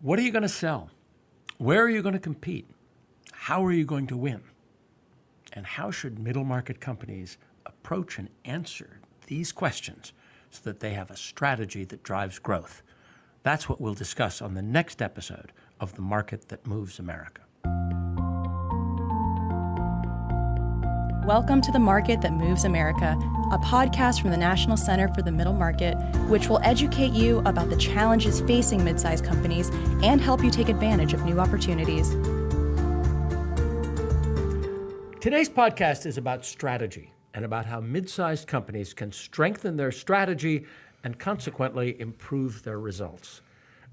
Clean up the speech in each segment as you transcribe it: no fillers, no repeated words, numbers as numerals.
What are you going to sell? Where are you going to compete? How are you going to win? And how should middle market companies approach and answer these questions so that they have a strategy that drives growth? That's what we'll discuss on the next episode of The Market That Moves America. Welcome to The Market That Moves America, a podcast from the National Center for the Middle Market, which will educate you about the challenges facing mid-sized companies and help you take advantage of new opportunities. Today's podcast is about strategy and about how mid-sized companies can strengthen their strategy and consequently improve their results.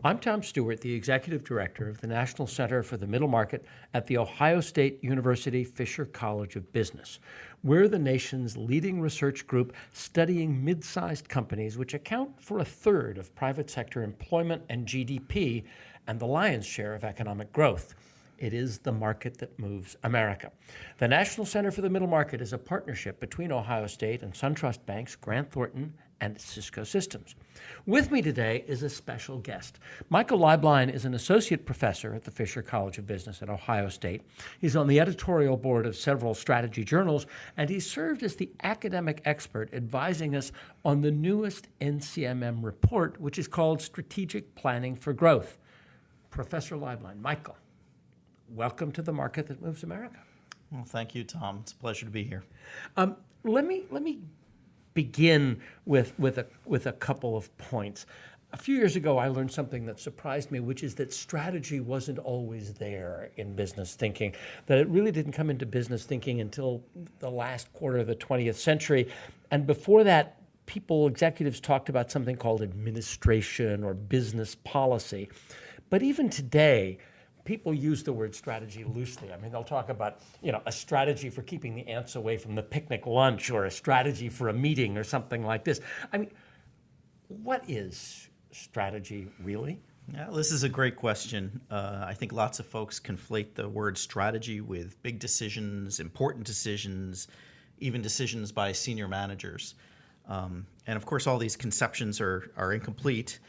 I'm Tom Stewart, the Executive Director of the National Center for the Middle Market at The Ohio State University Fisher College of Business. We're the nation's leading research group studying mid-sized companies, which account for a third of private sector employment and GDP and the lion's share of economic growth. It is the market that moves America. The National Center for the Middle Market is a partnership between Ohio State and SunTrust Banks, Grant Thornton, and Cisco Systems. With me today is a special guest. Michael Leiblein is an associate professor at the Fisher College of Business at Ohio State. He's on the editorial board of several strategy journals, and he served as the academic expert advising us on the newest NCMM report, which is called Strategic Planning for Growth. Professor Leiblein, Michael, welcome to the Market That Moves America. Well, thank you, Tom. It's a pleasure to be here. Let me begin with a couple of points. A few years ago, I learned something that surprised me, which is that strategy wasn't always there in business thinking, that it really didn't come into business thinking until the last quarter of the 20th century. And before that, executives talked about something called administration or business policy. But even today, people use the word strategy loosely. I mean, they'll talk about, a strategy for keeping the ants away from the picnic lunch or a strategy for a meeting or something like this. I mean, what is strategy really? Yeah, this is a great question. I think lots of folks conflate the word strategy with big decisions, important decisions, even decisions by senior managers. And of course, all these conceptions are incomplete.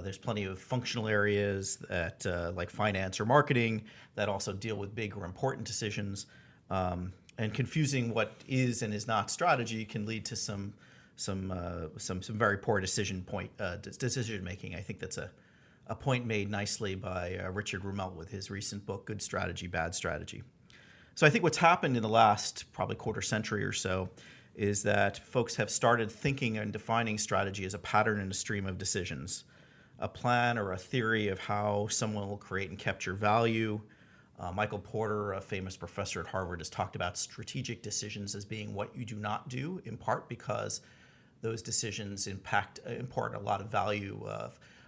There's plenty of functional areas that, like finance or marketing, that also deal with big or important decisions. And confusing what is and is not strategy can lead to some very poor decision making. I think that's a point made nicely by Richard Rummel with his recent book, Good Strategy, Bad Strategy. So I think what's happened in the last probably quarter century or so is that folks have started thinking and defining strategy as a pattern and a stream of decisions. A plan or a theory of how someone will create and capture value. Michael Porter, a famous professor at Harvard, has talked about strategic decisions as being what you do not do, in part because those decisions impart a lot of value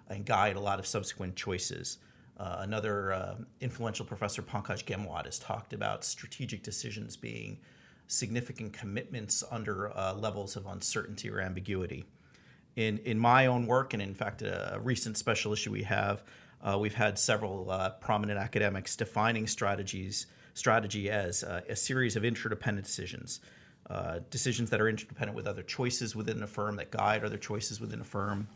and guide a lot of subsequent choices. Another influential professor, Pankaj Ghemwat, has talked about strategic decisions being significant commitments under levels of uncertainty or ambiguity. In my own work, and in fact, a recent special issue we've had several prominent academics defining strategy as a series of interdependent decisions, decisions that are interdependent with other choices within a firm, that guide other choices within a firm,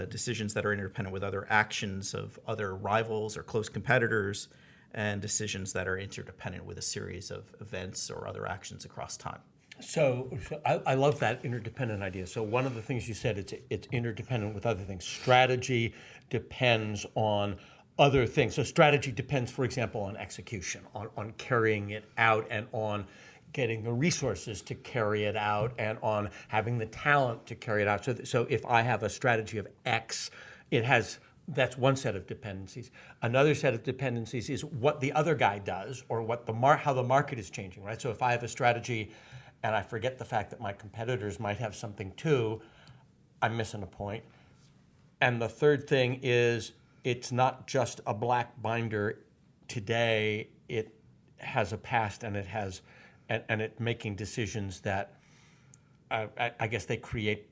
decisions that are interdependent with other actions of other rivals or close competitors, and decisions that are interdependent with a series of events or other actions across time. So I love that interdependent idea. So one of the things you said, it's interdependent with other things. Strategy depends on other things. So strategy depends, for example, on execution, on carrying it out, and on getting the resources to carry it out, and on having the talent to carry it out. So if I have a strategy of X, that's one set of dependencies. Another set of dependencies is what the other guy does, or how the market is changing, right? So if I have a strategy and I forget the fact that my competitors might have something too, I'm missing a point. And the third thing is, it's not just a black binder today, it has a past, and it's making decisions that I guess they create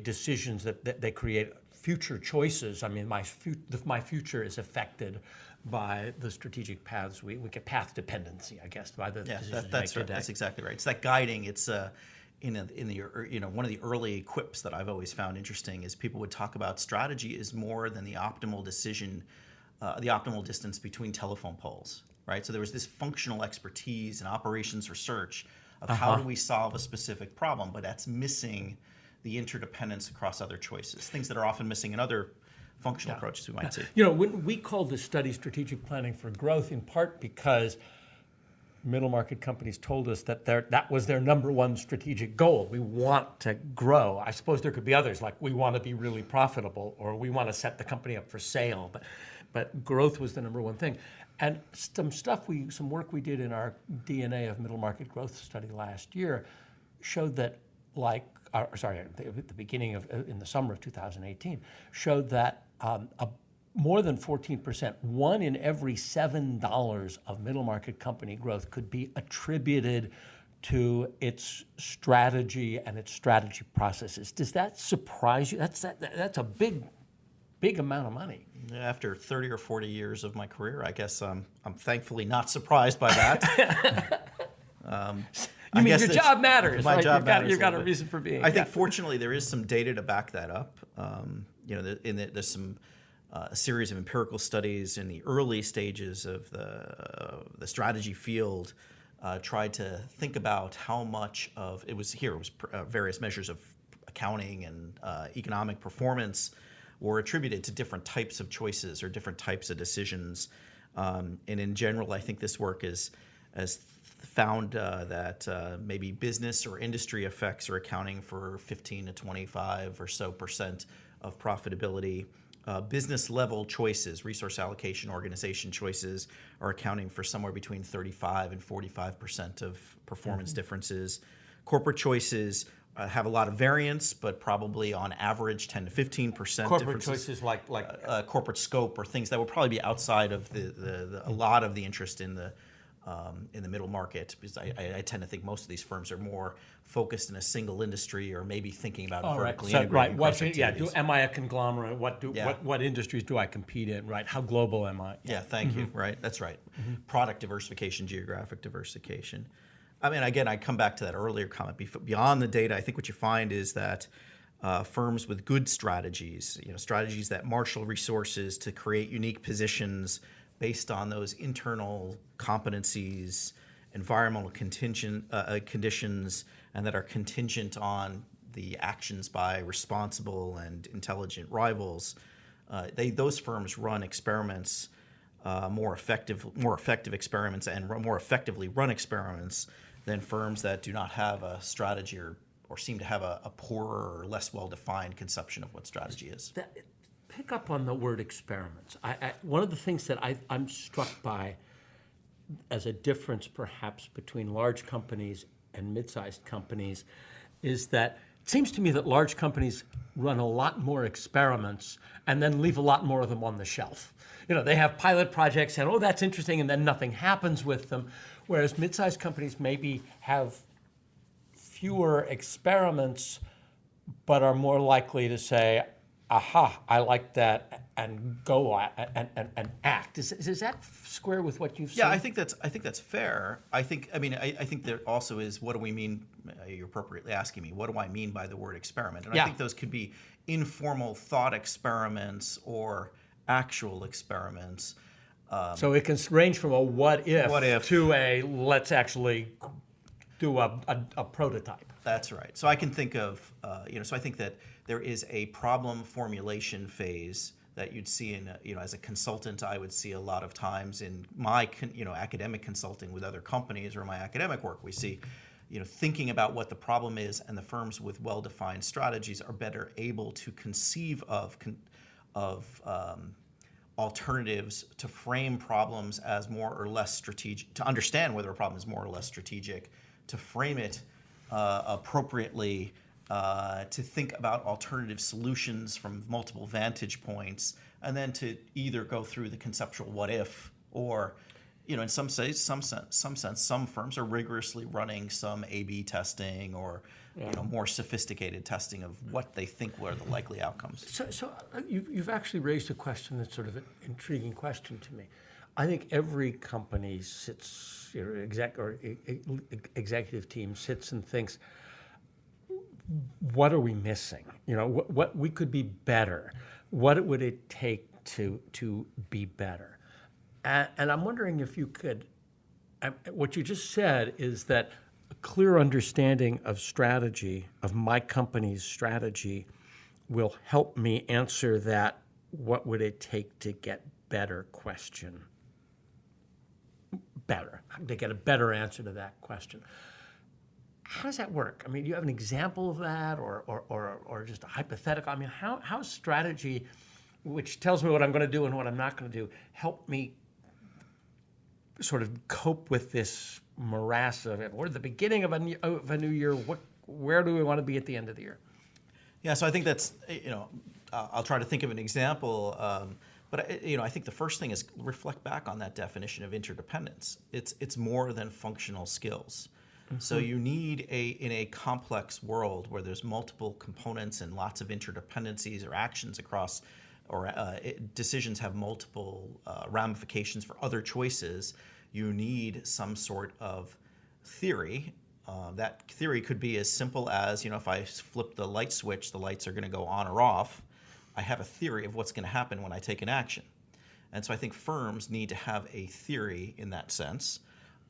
decisions that they create future choices. I mean, my future is affected by the strategic paths. We get path dependency, I guess, by the decisions we make today. That's exactly right. It's that guiding. It's one of the early quips that I've always found interesting is people would talk about strategy is more than the optimal decision, the optimal distance between telephone poles, right? So there was this functional expertise and operations research of how do we solve a specific problem, but that's missing the interdependence across other choices, things that are often missing in other functional approaches we might see. When we called this study strategic planning for growth, in part because middle market companies told us that that was their number one strategic goal. We want to grow. I suppose there could be others, like we want to be really profitable, or we want to set the company up for sale. But growth was the number one thing. And some work we did in our DNA of middle market growth study last year showed that, at the beginning in the summer of 2018, showed that more than 14%, one in every $7 of middle market company growth could be attributed to its strategy and its strategy processes. Does that surprise you? That's a big amount of money. After 30 or 40 years of my career, I guess I'm thankfully not surprised by that. You mean your job matters, my right? job matters. You've got a reason for being. I think fortunately there is some data to back that up. There's some a series of empirical studies in the early stages of the strategy field tried to think about how much of it was various measures of accounting and economic performance were attributed to different types of choices or different types of decisions. And in general, I think this work has found that maybe business or industry effects are accounting for 15 to 25 or so % of profitability. Business level choices, resource allocation, organization choices are accounting for somewhere between 35 and 45% of performance differences. Corporate choices have a lot of variance, but probably on average 10 to 15% corporate differences. choices like corporate scope or things that would probably be outside of a lot of the interest in the middle market, because I tend to think most of these firms are more focused in a single industry or maybe thinking about vertically integrating across activities. Am I a conglomerate? What industries do I compete in? Right? How global am I? Yeah, thank you. Right, that's right. Product diversification, geographic diversification. I mean, again, I come back to that earlier comment. Beyond the data, I think what you find is that firms with good strategies, strategies that marshal resources to create unique positions based on those internal competencies, environmental conditions, and that are contingent on the actions by responsible and intelligent rivals. Those firms run experiments, more effective experiments, and more effectively run experiments than firms that do not have a strategy or seem to have a poorer or less well-defined conception of what strategy is. Pick up on the word experiments. One of the things that I'm struck by as a difference perhaps between large companies and mid-sized companies is that it seems to me that large companies run a lot more experiments and then leave a lot more of them on the shelf. They have pilot projects and, that's interesting, and then nothing happens with them, whereas mid-sized companies maybe have fewer experiments but are more likely to say, aha, I like that, and go and act. Does that square with what you've seen? Yeah, I think that's fair. I think there also is, what do we mean? You're appropriately asking me, what do I mean by the word experiment? And I think those could be informal thought experiments or actual experiments. So it can range from a what if to a let's actually do a prototype. That's right. So I can think of, so I think that there is a problem formulation phase that you'd see in, as a consultant, I would see a lot of times in my, academic consulting with other companies or my academic work. We see, thinking about what the problem is, and the firms with well-defined strategies are better able to conceive of alternatives to frame problems as more or less strategic, to understand whether a problem is more or less strategic, to frame it appropriately, to think about alternative solutions from multiple vantage points, and then to either go through the conceptual what if, or, in some sense, some firms are rigorously running some A/B testing or more sophisticated testing of what they think were the likely outcomes. So you've actually raised a question that's sort of an intriguing question to me. I think every company sits, executive team sits and thinks, what are we missing? What we could be better. What would it take to be better? And I'm wondering if you could. What you just said is that a clear understanding of strategy, of my company's strategy, will help me answer that what would it take to get better question. Better, to get a better answer to that question. How does that work? I mean, do you have an example of that or just a hypothetical? I mean, how strategy, which tells me what I'm going to do and what I'm not going to do, help me sort of cope with this morass of it? We're at the beginning of a new year. Where do we want to be at the end of the year? Yeah, so I think that's, I'll try to think of an example. But I think the first thing is reflect back on that definition of interdependence. It's more than functional skills. Mm-hmm. So you need in a complex world where there's multiple components and lots of interdependencies or actions across, or decisions have multiple ramifications for other choices, you need some sort of theory. That theory could be as simple as, if I flip the light switch, the lights are going to go on or off. I have a theory of what's going to happen when I take an action. And so I think firms need to have a theory in that sense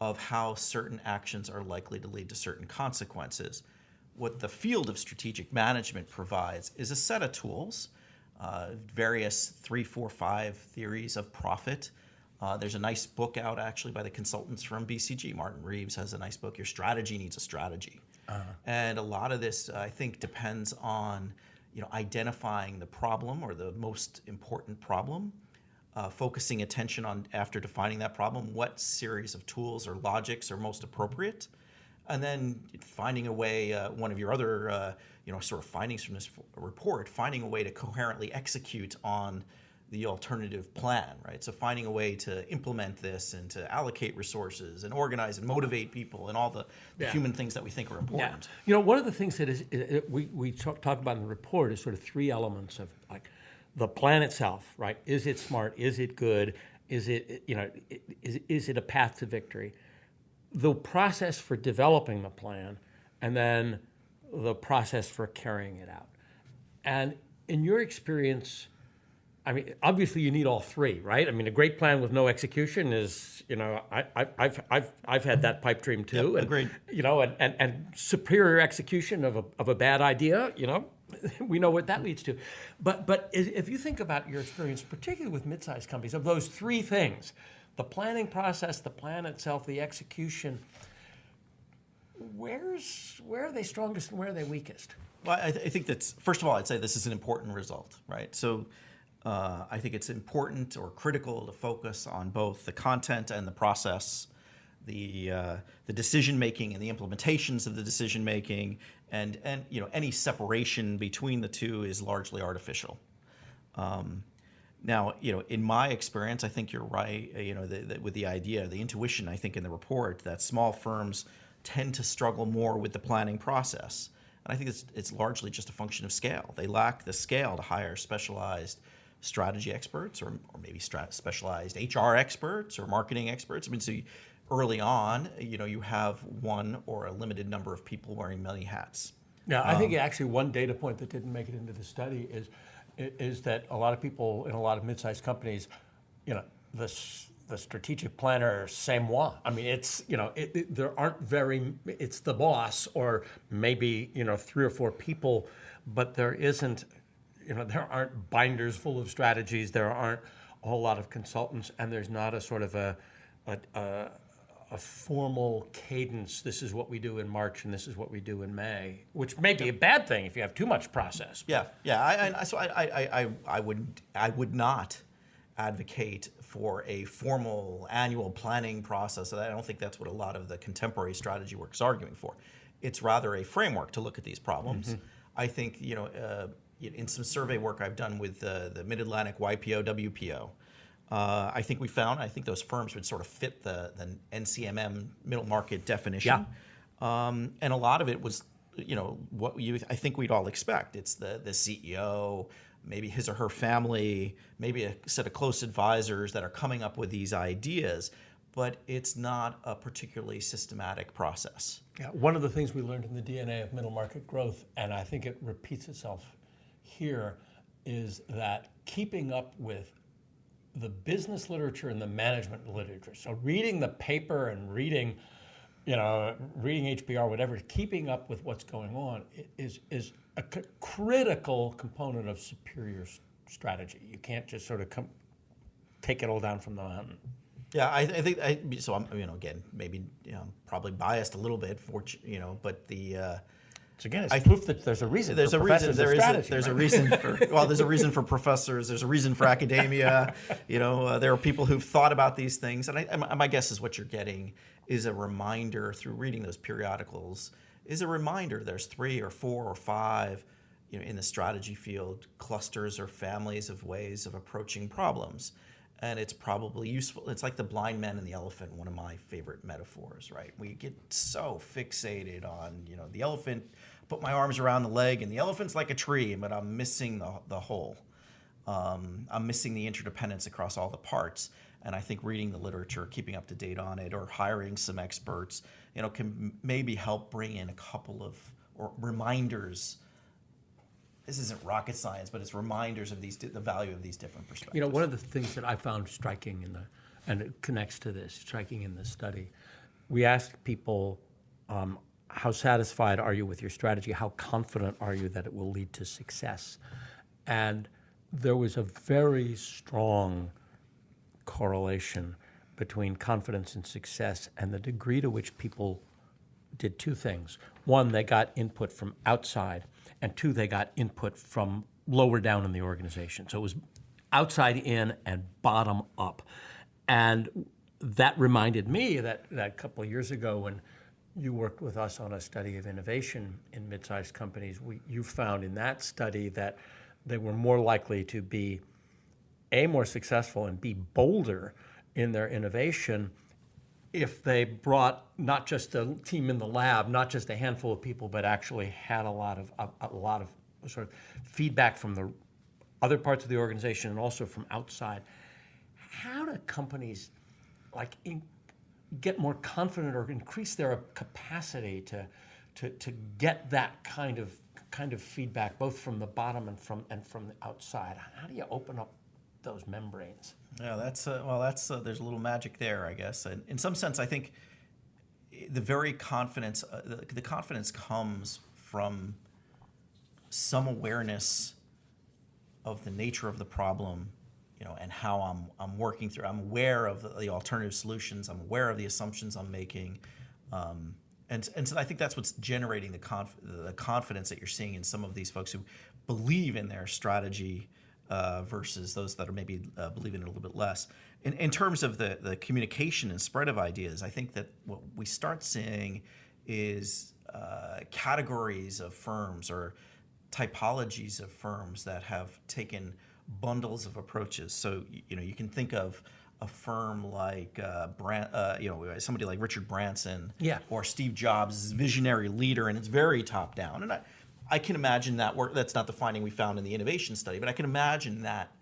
of how certain actions are likely to lead to certain consequences. What the field of strategic management provides is a set of tools, various 3, 4, 5 theories of profit. There's a nice book out actually by the consultants from BCG. Martin Reeves has a nice book, Your Strategy Needs a Strategy. And a lot of this, I think, depends on identifying the problem or the most important problem, focusing attention on, after defining that problem, what series of tools or logics are most appropriate, and then finding a way, one of your other sort of findings from this report, finding a way to coherently execute on the alternative plan, right? So finding a way to implement this and to allocate resources and organize and motivate people and all the human things that we think are important. Yeah. One of the things that we talk about in the report is sort of 3 elements of like the plan itself, right? Is it smart? Is it good? Is it, is it a path to victory? The process for developing the plan, and then the process for carrying it out. And in your experience, I mean, obviously you need all 3, right? I mean, a great plan with no execution is, I've had that pipe dream too. Yep, agreed. And superior execution of a bad idea, we know what that leads to. But if you think about your experience, particularly with mid-sized companies, of those 3 things, the planning process, the plan itself, the execution, where are they strongest and where are they weakest? Well, I think that's, first of all, I'd say this is an important result, right? So I think it's important or critical to focus on both the content and the process, the decision making and the implementations of the decision making, and any separation between the two is largely artificial. Now, in my experience, I think you're right. With the idea, the intuition, I think in the report that small firms tend to struggle more with the planning process, and I think it's largely just a function of scale. They lack the scale to hire specialized strategy experts or maybe specialized HR experts or marketing experts. I mean, so early on, you have one or a limited number of people wearing many hats. Now, I think actually one data point that didn't make it into the study is that a lot of people in a lot of mid-sized companies, the strategic planner, c'est moi. I mean, it's, there aren't it's the boss or maybe, 3 or 4 people, but there isn't, there aren't binders full of strategies. There aren't a whole lot of consultants, and there's not a sort of a formal cadence. This is what we do in March, and this is what we do in May, which may be a bad thing if you have too much process. Yeah. I would not advocate for a formal annual planning process. I don't think that's what a lot of the contemporary strategy work is arguing for. It's rather a framework to look at these problems. Mm-hmm. I think in some survey work I've done with the Mid-Atlantic YPO, WPO, I think those firms would sort of fit the NCMM middle market definition. Yeah. And a lot of it was, what I think we'd all expect. It's the CEO, maybe his or her family, maybe a set of close advisors that are coming up with these ideas. but it's not a particularly systematic process. Yeah, one of the things we learned in the DNA of middle market growth, and I think it repeats itself here, is that keeping up with the business literature and the management literature. So reading the paper and reading HBR, whatever, keeping up with what's going on is a critical component of superior strategy. You can't just sort of take it all down from the mountain. Yeah, I think so. I'm, again, maybe probably biased a little bit, but the. So again, it's proof that there's a reason. There's a reason. There's a reason for. Well, there's a reason for professors. There's a reason for academia. There are people who've thought about these things, and my guess is what you're getting is a reminder through reading those periodicals. Is a reminder. There's 3 or 4 or 5, in the strategy field, clusters or families of ways of approaching problems. And it's probably useful. It's like the blind man and the elephant, one of my favorite metaphors, right? We get so fixated on, the elephant, put my arms around the leg, and the elephant's like a tree, but I'm missing the whole. I'm missing the interdependence across all the parts. And I think reading the literature, keeping up to date on it, or hiring some experts, can maybe help bring in a couple of reminders. This isn't rocket science, but it's reminders of the value of these different perspectives. One of the things that I found striking and it connects to this, striking in the study, we asked people, how satisfied are you with your strategy? How confident are you that it will lead to success? And there was a very strong correlation between confidence and success and the degree to which people did 2 things. 1, they got input from outside, and 2, they got input from lower down in the organization. So it was outside in and bottom up. And that reminded me that a couple of years ago when you worked with us on a study of innovation in mid-sized companies, you found in that study that they were more likely to be A, more successful, and B, bolder in their innovation if they brought not just a team in the lab, not just a handful of people, but actually had a lot of sort of feedback from the other parts of the organization and also from outside. How do companies get more confident or increase their capacity to get that kind of feedback, both from the bottom and from the outside? How do you open up those membranes? Yeah, there's a little magic there, I guess. And in some sense, I think the very confidence, the confidence comes from some awareness of the nature of the problem, and how I'm working through. I'm aware of the alternative solutions. I'm aware of the assumptions I'm making, and so I think that's what's generating the confidence that you're seeing in some of these folks who believe in their strategy. Versus those that are maybe believe in it a little bit less. In terms of the communication and spread of ideas, I think that what we start seeing is categories of firms or typologies of firms that have taken bundles of approaches. So you can think of a firm like somebody like Richard Branson, or Steve Jobs, visionary leader, and it's very top down. And I can imagine that work. That's not the finding we found in the innovation study, but I can imagine that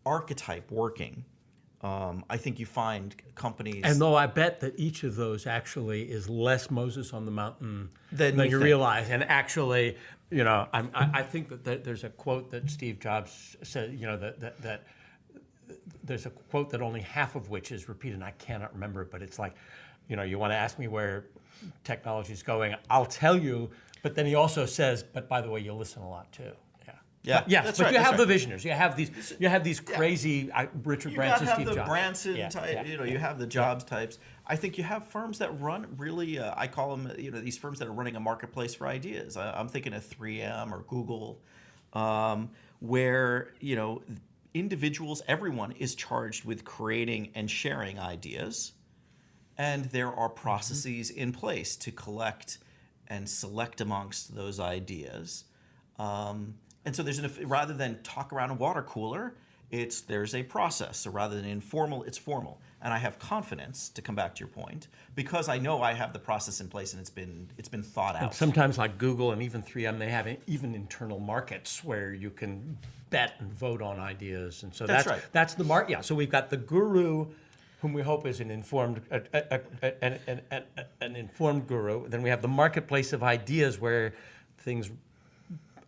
archetype working. I think you find companies. And though I bet that each of those actually is less Moses on the mountain than you realize. And actually, I think that there's a quote that Steve Jobs said, that there's a quote that only half of which is repeated, and I cannot remember it, but it's like, you want to ask me where technology is going, I'll tell you. But then he also says, but by the way, you listen a lot too. Yeah. But you have the visionaries. You have these crazy Richard Branson, Steve Jobs. You have the Branson type. You have the Jobs types. I think you have firms that run really. I call them these firms that are running a marketplace for ideas. I'm thinking of 3M or Google, where individuals, everyone is charged with creating and sharing ideas, and there are processes in place to collect and select amongst those ideas. And so rather than talk around a water cooler, there's a process. So rather than informal, it's formal. And I have confidence, to come back to your point, because I know I have the process in place and it's been thought out. And sometimes like Google and even 3M, they have even internal markets where you can bet and vote on ideas. And so that's right. That's the market. Yeah. So we've got the guru whom we hope is an informed an informed guru. Then we have the marketplace of ideas where things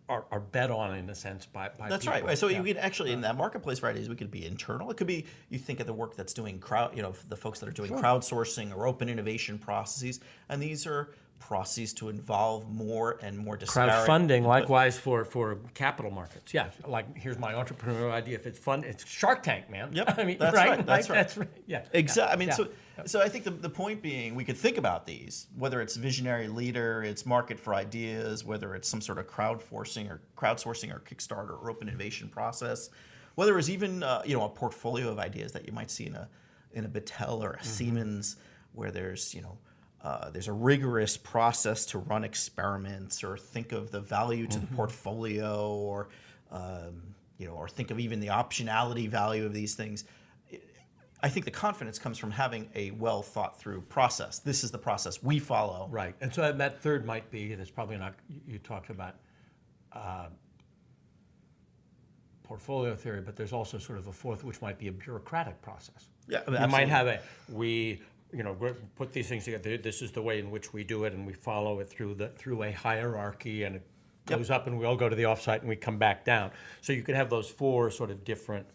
are bet on, in a sense, by That's people. right. So you could actually, in that marketplace for ideas, we could be internal. It could be, you think of the work that's doing the folks that are doing crowdsourcing or open innovation processes, and these are processes to involve more and more disparate. Crowdfunding, likewise, for capital markets. Yeah, like here's my entrepreneurial idea. If it's fun, it's Shark Tank, man. Yep, I mean, that's right? right. That's right. That's right. Yeah. Exactly. I mean, Yeah. so I think the point being, we could think about these, whether it's visionary leader, it's market for ideas, whether it's some sort of crowdsourcing or Kickstarter or open innovation process, whether it's even a portfolio of ideas that you might see in a Battelle or a Siemens, where there's a rigorous process to run experiments, or think of the value to the portfolio, or think of even the optionality value of these things. I think the confidence comes from having a well thought through process. This is the process we follow. Right. And so that third might be, that's probably not, you talked about portfolio theory, but there's also sort of a fourth, which might be a bureaucratic process. Yeah, You might have put these things together. This is the way in which we do it, and we follow it through a hierarchy, and it goes up, and we all go to the offsite, and we come back down. So you could have those four sort of different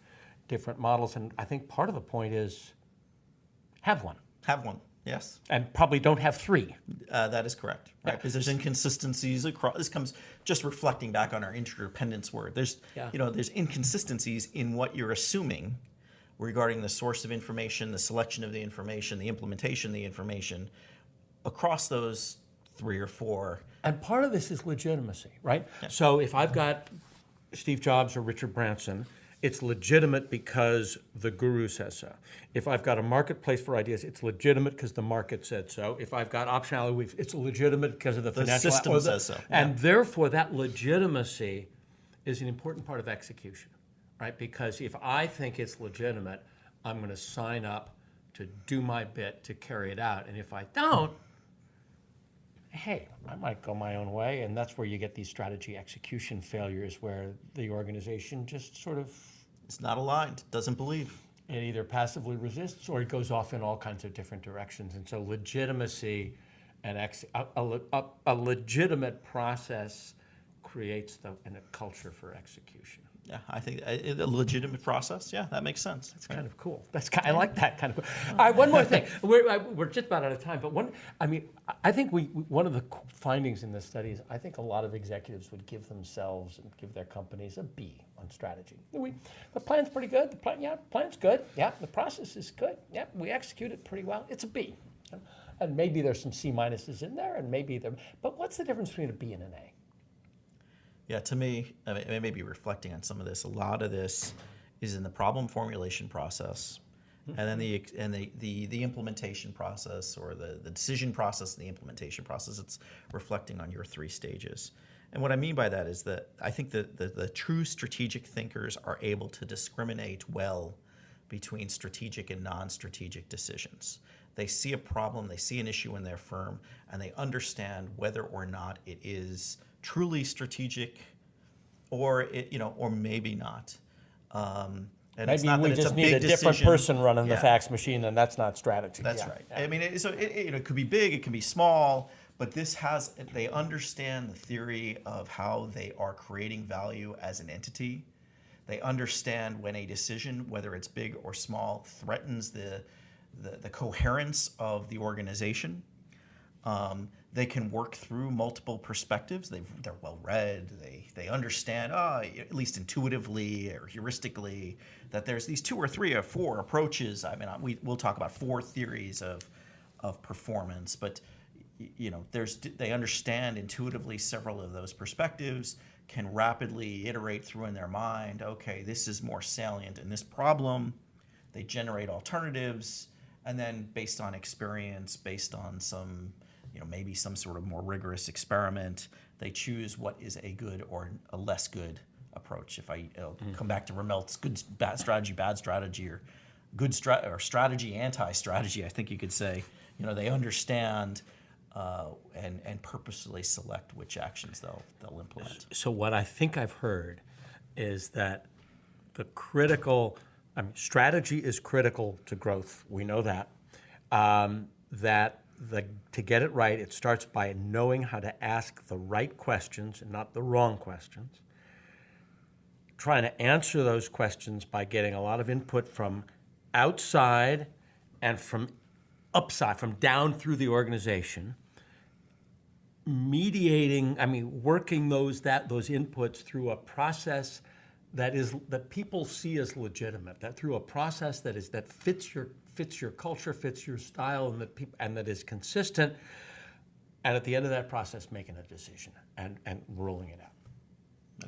models, and I think part of the point is have one. Have one, yes. And probably don't have three. That is correct, right? Because there's inconsistencies across. This comes just reflecting back on our interdependence word. There's inconsistencies in what you're assuming regarding the source of information, the selection of the information, the implementation of the information across those three or four. And part of this is legitimacy, right? Yeah. So if I've got Steve Jobs or Richard Branson, it's legitimate because the guru says so. If I've got a marketplace for ideas, it's legitimate because the market said so. If I've got optionality, it's legitimate because of the financial system says so. Yeah. And therefore, that legitimacy is an important part of execution, right? Because if I think it's legitimate, I'm going to sign up to do my bit to carry it out. And if I don't, hey, I might go my own way. And that's where you get these strategy execution failures, where the organization just sort of... It's not aligned, doesn't believe. It either passively resists or it goes off in all kinds of different directions. And so legitimacy and a legitimate process creates a culture for execution. Yeah, I think a legitimate process. Yeah, that makes sense. That's kind of cool. I like that kind of cool. All right, one more thing. We're just about out of time, but I think one of the findings in this study is I think a lot of executives would give themselves and give their companies a B on strategy. The plan's pretty good. The plan's good. Yeah, the process is good. Yeah, we execute it pretty well. It's a B. And maybe there's some C minuses in there, but what's the difference between a B and an A? Yeah, to me, I may be reflecting on some of this. A lot of this is in the problem formulation process, and then the implementation process, or the decision process and the implementation process. It's reflecting on your three stages. And what I mean by that is that I think that the true strategic thinkers are able to discriminate well between strategic and non-strategic decisions. They see a problem, they see an issue in their firm, and they understand whether or not it is truly strategic, or maybe not. And maybe it's not we that just it's a need big a different decision. person running the fax machine, and that's not strategy. That's right. Yeah. I mean, it could be big, it can be small, but they understand the theory of how they are creating value as an entity. They understand when a decision, whether it's big or small, threatens the coherence of the organization. They can work through multiple perspectives. They're well read. They understand, at least intuitively or heuristically, that there's these 2 or 3 or 4 approaches. I mean, we'll talk about 4 theories of performance, but they understand intuitively several of those perspectives, can rapidly iterate through in their mind, okay, this is more salient in this problem. They generate alternatives, and then based on experience, based on some maybe some sort of more rigorous experiment, they choose what is a good or a less good approach. If I come back to Rummelt's bad strategy, or or strategy, anti-strategy, I think you could say, they understand and purposely select which actions they'll implement. So what I think I've heard is that the critical I mean, strategy is critical to growth. We know that. To get it right, it starts by knowing how to ask the right questions and not the wrong questions. Trying to answer those questions by getting a lot of input from outside and from upside, from down through the organization. Mediating, working those inputs through a process that people see as legitimate, that through a process that fits your culture, fits your style, and that is consistent. And at the end of that process, making a decision and rolling it out.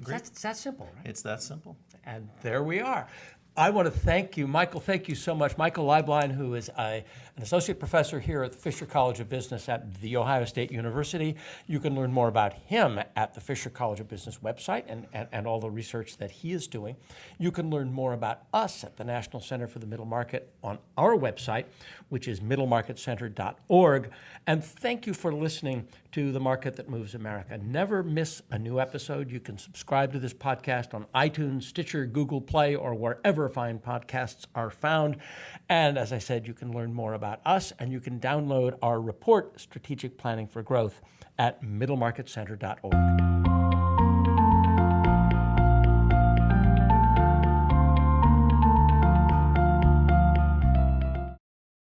It's that simple, right? It's that simple. And there we are. I want to thank you, Michael. Thank you so much. Michael Leiblein, who is an associate professor here at the Fisher College of Business at The Ohio State University. You can learn more about him at the Fisher College of Business website and all the research that he is doing. You can learn more about us at the National Center for the Middle Market on our website, which is middlemarketcenter.org. And thank you for listening to The Market That Moves America. Never miss a new episode. You can subscribe to this podcast on iTunes, Stitcher, Google Play, or wherever fine podcasts are found. And as I said, you can learn more about us, and you can download our report, Strategic Planning for Growth, at middlemarketcenter.org.